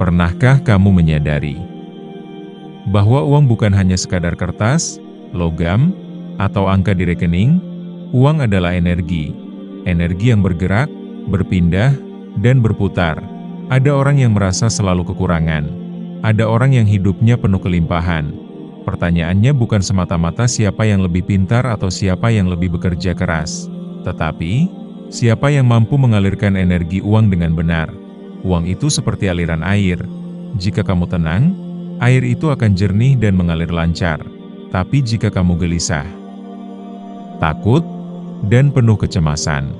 Pernahkah kamu menyadari bahwa uang bukan hanya sekadar kertas, logam, atau angka di rekening? Uang adalah energi. Energi yang bergerak, berpindah, dan berputar. Ada orang yang merasa selalu kekurangan. Ada orang yang hidupnya penuh kelimpahan. Pertanyaannya bukan semata-mata siapa yang lebih pintar atau siapa yang lebih bekerja keras. Tetapi, siapa yang mampu mengalirkan energi uang dengan benar. Uang itu seperti aliran air. Jika kamu tenang, air itu akan jernih dan mengalir lancar. Tapi jika kamu gelisah, takut, dan penuh kecemasan,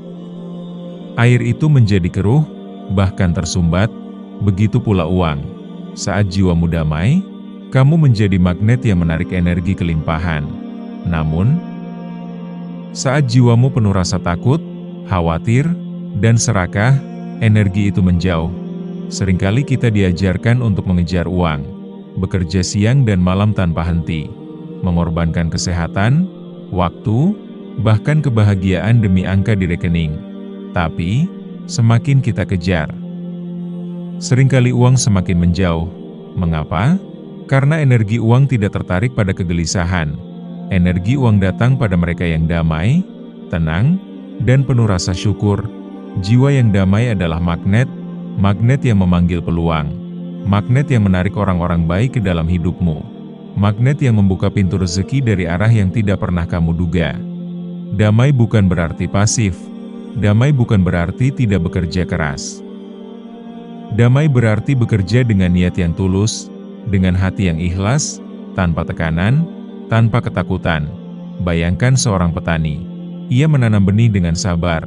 air itu menjadi keruh, bahkan tersumbat. Begitu pula uang. Saat jiwamu damai, kamu menjadi magnet yang menarik energi kelimpahan. Namun, saat jiwamu penuh rasa takut, khawatir, dan serakah, energi itu menjauh. Seringkali kita diajarkan untuk mengejar uang, bekerja siang dan malam tanpa henti, mengorbankan kesehatan, waktu, bahkan kebahagiaan demi angka di rekening. Tapi, semakin kita kejar, seringkali uang semakin menjauh. Mengapa? Karena energi uang tidak tertarik pada kegelisahan. Energi uang datang pada mereka yang damai, tenang, dan penuh rasa syukur. Jiwa yang damai adalah magnet, magnet yang memanggil peluang, magnet yang menarik orang-orang baik ke dalam hidupmu, magnet yang membuka pintu rezeki dari arah yang tidak pernah kamu duga. Damai bukan berarti pasif. Damai bukan berarti tidak bekerja keras. Damai berarti bekerja dengan niat yang tulus, dengan hati yang ikhlas, tanpa tekanan, tanpa ketakutan. Bayangkan seorang petani. Ia menanam benih dengan sabar,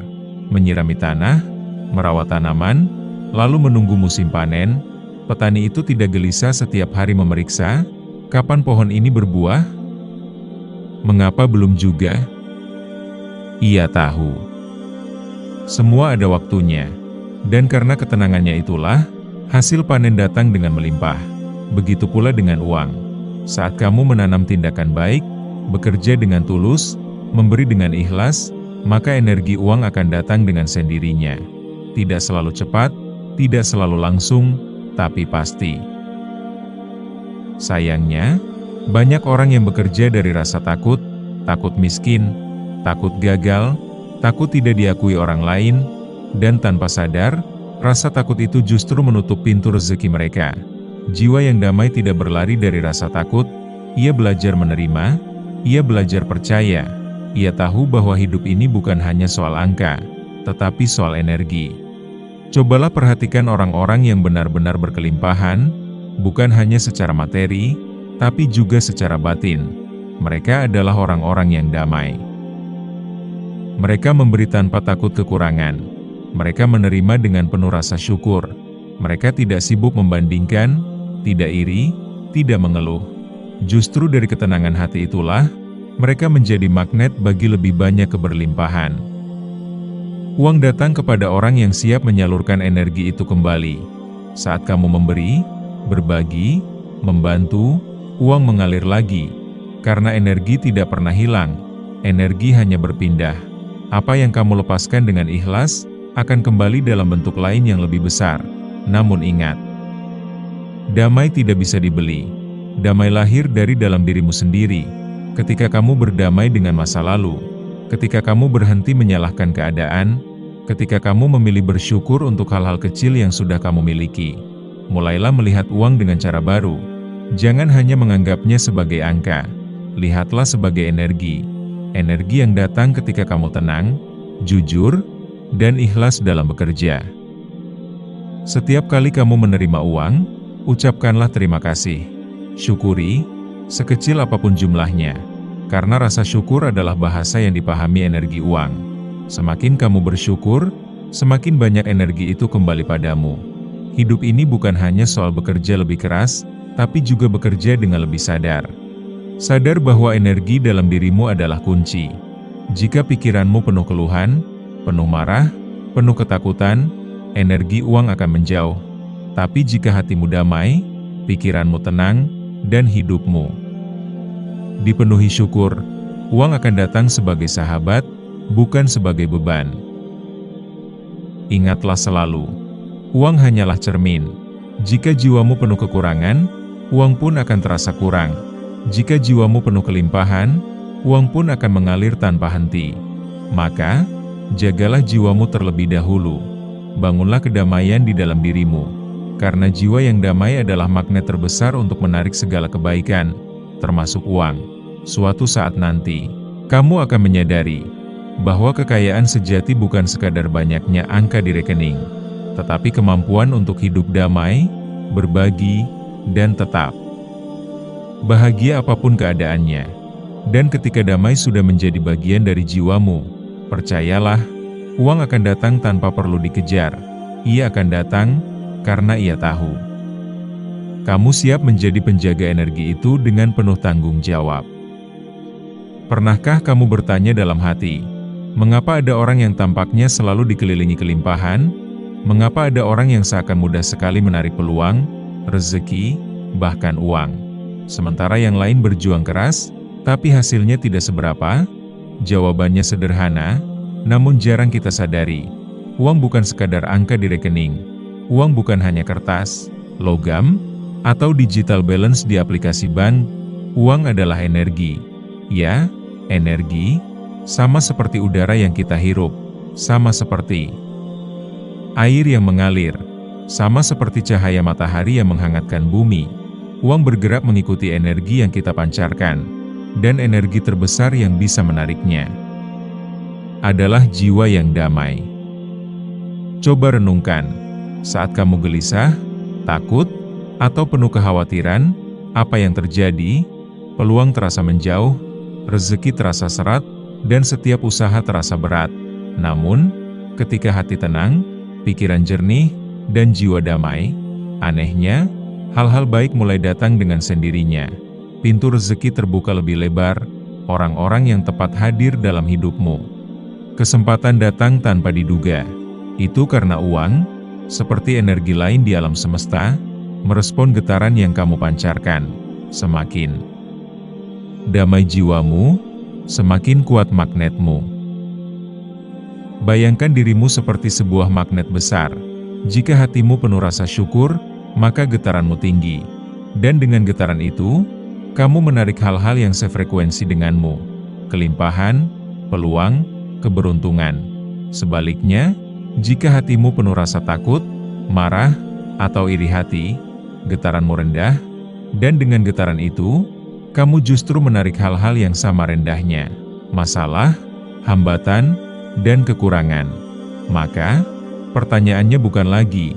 menyirami tanah, merawat tanaman, lalu menunggu musim panen. Petani itu tidak gelisah setiap hari memeriksa, kapan pohon ini berbuah? Mengapa belum juga? Ia tahu semua ada waktunya, dan karena ketenangannya itulah, hasil panen datang dengan melimpah. Begitu pula dengan uang. Saat kamu menanam tindakan baik, bekerja dengan tulus, memberi dengan ikhlas, maka energi uang akan datang dengan sendirinya. Tidak selalu cepat, tidak selalu langsung, tapi pasti. Sayangnya, banyak orang yang bekerja dari rasa takut, takut miskin, takut gagal, takut tidak diakui orang lain, dan tanpa sadar, rasa takut itu justru menutup pintu rezeki mereka. Jiwa yang damai tidak berlari dari rasa takut, ia belajar menerima, ia belajar percaya, ia tahu bahwa hidup ini bukan hanya soal angka, tetapi soal energi. Cobalah perhatikan orang-orang yang benar-benar berkelimpahan, bukan hanya secara materi, tapi juga secara batin. Mereka adalah orang-orang yang damai. Mereka memberi tanpa takut kekurangan. Mereka menerima dengan penuh rasa syukur. Mereka tidak sibuk membandingkan, tidak iri, tidak mengeluh. Justru dari ketenangan hati itulah, mereka menjadi magnet bagi lebih banyak keberlimpahan. Uang datang kepada orang yang siap menyalurkan energi itu kembali. Saat kamu memberi, berbagi, membantu, uang mengalir lagi. Karena energi tidak pernah hilang, energi hanya berpindah. Apa yang kamu lepaskan dengan ikhlas, akan kembali dalam bentuk lain yang lebih besar. Namun ingat, damai tidak bisa dibeli. Damai lahir dari dalam dirimu sendiri. Ketika kamu berdamai dengan masa lalu, ketika kamu berhenti menyalahkan keadaan, ketika kamu memilih bersyukur untuk hal-hal kecil yang sudah kamu miliki, mulailah melihat uang dengan cara baru. Jangan hanya menganggapnya sebagai angka, lihatlah sebagai energi. Energi yang datang ketika kamu tenang, jujur, dan ikhlas dalam bekerja. Setiap kali kamu menerima uang, ucapkanlah terima kasih. Syukuri, sekecil apapun jumlahnya. Karena rasa syukur adalah bahasa yang dipahami energi uang. Semakin kamu bersyukur, semakin banyak energi itu kembali padamu. Hidup ini bukan hanya soal bekerja lebih keras, tapi juga bekerja dengan lebih sadar. Sadar bahwa energi dalam dirimu adalah kunci. Jika pikiranmu penuh keluhan, penuh marah, penuh ketakutan, energi uang akan menjauh. Tapi jika hatimu damai, pikiranmu tenang, dan hidupmu dipenuhi syukur, uang akan datang sebagai sahabat, bukan sebagai beban. Ingatlah selalu, uang hanyalah cermin. Jika jiwamu penuh kekurangan, uang pun akan terasa kurang. Jika jiwamu penuh kelimpahan, uang pun akan mengalir tanpa henti. Maka, jagalah jiwamu terlebih dahulu. Bangunlah kedamaian di dalam dirimu. Karena jiwa yang damai adalah magnet terbesar untuk menarik segala kebaikan, termasuk uang. Suatu saat nanti, kamu akan menyadari bahwa kekayaan sejati bukan sekadar banyaknya angka di rekening, tetapi kemampuan untuk hidup damai, berbagi, dan tetap bahagia apapun keadaannya. Dan ketika damai sudah menjadi bagian dari jiwamu, percayalah, uang akan datang tanpa perlu dikejar. Ia akan datang karena ia tahu kamu siap menjadi penjaga energi itu dengan penuh tanggung jawab. Pernahkah kamu bertanya dalam hati, mengapa ada orang yang tampaknya selalu dikelilingi kelimpahan? Mengapa ada orang yang seakan mudah sekali menarik peluang, rezeki, bahkan uang? Sementara yang lain berjuang keras, tapi hasilnya tidak seberapa? Jawabannya sederhana, namun jarang kita sadari. Uang bukan sekadar angka di rekening. Uang bukan hanya kertas, logam, atau digital balance di aplikasi bank. Uang adalah energi. Ya, energi, sama seperti udara yang kita hirup, sama seperti air yang mengalir, sama seperti cahaya matahari yang menghangatkan bumi. Uang bergerak mengikuti energi yang kita pancarkan, dan energi terbesar yang bisa menariknya adalah jiwa yang damai. Coba renungkan, saat kamu gelisah, takut, atau penuh kekhawatiran, apa yang terjadi? Peluang terasa menjauh, rezeki terasa seret, dan setiap usaha terasa berat. Namun, ketika hati tenang, pikiran jernih, dan jiwa damai, anehnya, hal-hal baik mulai datang dengan sendirinya. Pintu rezeki terbuka lebih lebar, orang-orang yang tepat hadir dalam hidupmu. Kesempatan datang tanpa diduga. Itu karena uang, seperti energi lain di alam semesta, merespon getaran yang kamu pancarkan. Semakin damai jiwamu, semakin kuat magnetmu. Bayangkan dirimu seperti sebuah magnet besar. Jika hatimu penuh rasa syukur, maka getaranmu tinggi. Dan dengan getaran itu, kamu menarik hal-hal yang sefrekuensi denganmu. Kelimpahan, peluang, keberuntungan. Sebaliknya, jika hatimu penuh rasa takut, marah, atau iri hati, getaranmu rendah, dan dengan getaran itu, kamu justru menarik hal-hal yang sama rendahnya. Masalah, hambatan, dan kekurangan. Maka, pertanyaannya bukan lagi,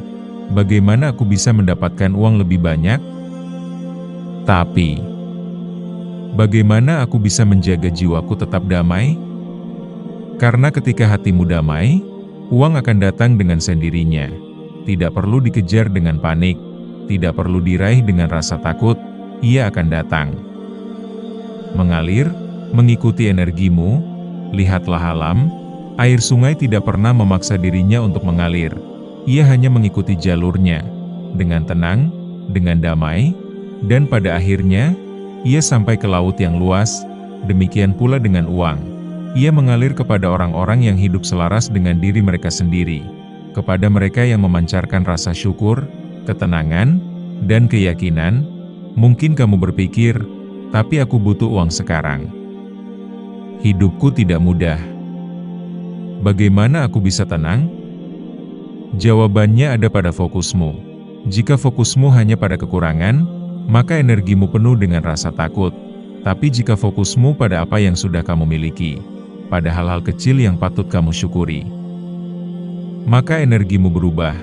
bagaimana aku bisa mendapatkan uang lebih banyak? Tapi, bagaimana aku bisa menjaga jiwaku tetap damai? Karena ketika hatimu damai, uang akan datang dengan sendirinya. Tidak perlu dikejar dengan panik, tidak perlu diraih dengan rasa takut, ia akan datang. Mengalir, mengikuti energimu. Lihatlah alam, air sungai tidak pernah memaksa dirinya untuk mengalir. Ia hanya mengikuti jalurnya, dengan tenang, dengan damai, dan pada akhirnya, ia sampai ke laut yang luas. Demikian pula dengan uang. Ia mengalir kepada orang-orang yang hidup selaras dengan diri mereka sendiri, kepada mereka yang memancarkan rasa syukur, ketenangan, dan keyakinan. Mungkin kamu berpikir, tapi aku butuh uang sekarang. Hidupku tidak mudah. Bagaimana aku bisa tenang? Jawabannya ada pada fokusmu. Jika fokusmu hanya pada kekurangan, maka energimu penuh dengan rasa takut. Tapi jika fokusmu pada apa yang sudah kamu miliki, pada hal-hal kecil yang patut kamu syukuri, maka energimu berubah,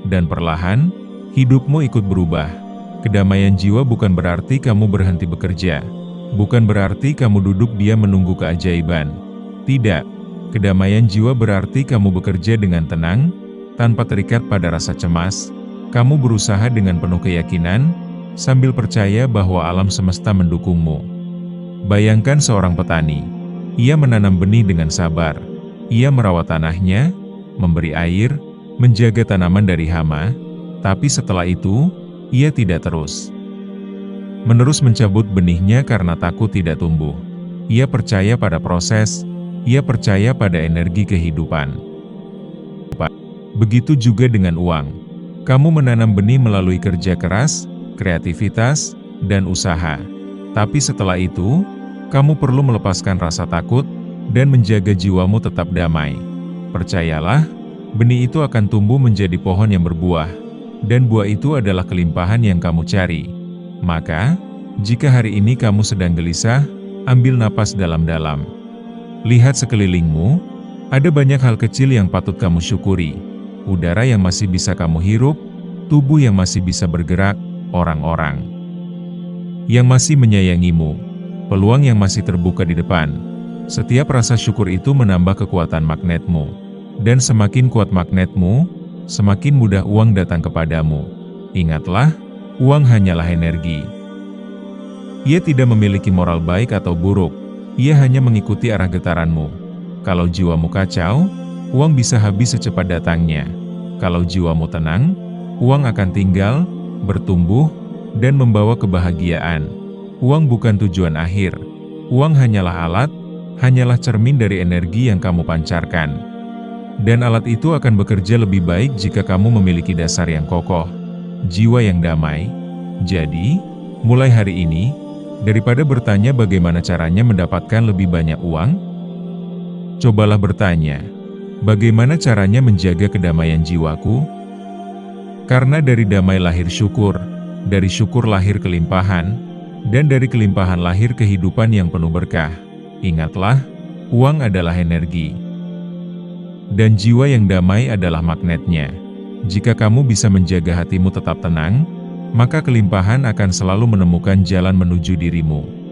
dan perlahan, hidupmu ikut berubah. Kedamaian jiwa bukan berarti kamu berhenti bekerja, bukan berarti kamu duduk diam menunggu keajaiban. Tidak, kedamaian jiwa berarti kamu bekerja dengan tenang, tanpa terikat pada rasa cemas. Kamu berusaha dengan penuh keyakinan, sambil percaya bahwa alam semesta mendukungmu. Bayangkan seorang petani. Ia menanam benih dengan sabar. Ia merawat tanahnya, memberi air, menjaga tanaman dari hama, tapi setelah itu, ia tidak menerus mencabut benihnya karena takut tidak tumbuh. Ia percaya pada proses, ia percaya pada energi kehidupan. Begitu juga dengan uang. Kamu menanam benih melalui kerja keras, kreativitas, dan usaha. Tapi setelah itu, kamu perlu melepaskan rasa takut dan menjaga jiwamu tetap damai. Percayalah, benih itu akan tumbuh menjadi pohon yang berbuah, dan buah itu adalah kelimpahan yang kamu cari. Maka, jika hari ini kamu sedang gelisah, ambil napas dalam-dalam. Lihat sekelilingmu, ada banyak hal kecil yang patut kamu syukuri. Udara yang masih bisa kamu hirup, tubuh yang masih bisa bergerak, orang-orang yang masih menyayangimu, peluang yang masih terbuka di depan. Setiap rasa syukur itu menambah kekuatan magnetmu. Dan semakin kuat magnetmu, semakin mudah uang datang kepadamu. Ingatlah, uang hanyalah energi. Ia tidak memiliki moral baik atau buruk, ia hanya mengikuti arah getaranmu. Kalau jiwamu kacau, uang bisa habis secepat datangnya. Kalau jiwamu tenang, uang akan tinggal, bertumbuh, dan membawa kebahagiaan. Uang bukan tujuan akhir. Uang hanyalah alat, hanyalah cermin dari energi yang kamu pancarkan. Dan alat itu akan bekerja lebih baik jika kamu memiliki dasar yang kokoh, jiwa yang damai. Jadi, mulai hari ini, daripada bertanya bagaimana caranya mendapatkan lebih banyak uang, cobalah bertanya, bagaimana caranya menjaga kedamaian jiwaku? Karena dari damai lahir syukur, dari syukur lahir kelimpahan, dan dari kelimpahan lahir kehidupan yang penuh berkah. Ingatlah, uang adalah energi, dan jiwa yang damai adalah magnetnya. Jika kamu bisa menjaga hatimu tetap tenang, maka kelimpahan akan selalu menemukan jalan menuju dirimu.